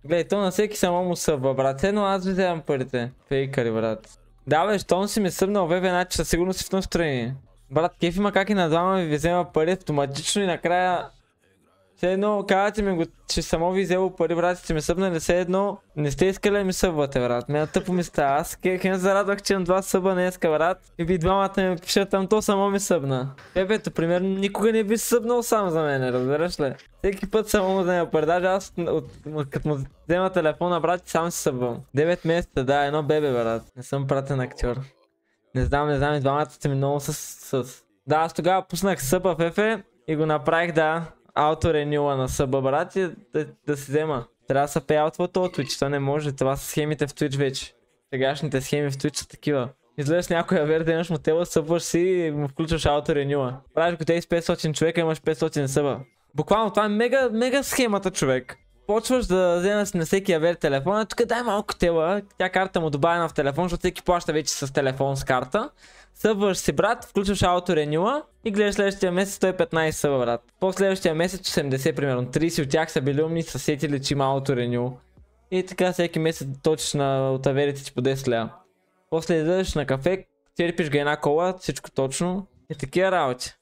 Гледай, то на всеки само му събва, брат. Едно аз ви вземам парите. Фейкари, брат. Да, бе, щом си ми събнал ВВ, значи със сигурност си в настроение. Брат, кеф има как и на двама ви взема пари автоматично и накрая... Все едно, казвате ми го, че само ви взело пари, брат, сте ми събнали, все едно не сте искали да ми събвате, брат. Мене тъпо ми става. Аз хем зарадвах, че имам 2 съба днеска, брат. И ви двамата ми пишат там, то само ми събна. Ебето, примерно, никога не би събнал сам за мен, разбираш ли? Всеки път само му взема пари, даже аз като му взема телефона, брат, сам си събвам. 9 месеца, да, едно бебе, брат. Не съм пратен актьор. Не знам, и двамата сте ми много с... Да, аз тогава пуснах съба в ефе и го направих, да. Ауторенюла на съба, брат, и да си взема. Трябва да се пеялтва този Twitch, това не може, това са схемите в Twitch вече. Сегашните схеми в Twitch са такива. Излезеш някоя верда, имаш мотела, събваш си и му включваш ауторенюла. Правиш го тези с 500 човека, имаш 500 съба. Буквално това е мега схемата, човек. Почваш да вземеш на всеки авер телефона, тук дай малко тела, тя карта му добавена в телефон, защото всеки плаща вече с телефон с карта. Събваш си, брат, включваш ауторенюла и гледаш следващия месец 115 съба, брат. По следващия месец 80 примерно, 30 от тях са били умни, са сетили, че има ауторенюл. И така всеки месец точиш от аверите ти по 10 лева. После излезеш на кафе, черпиш ga една кола, всичко точно и такива работи.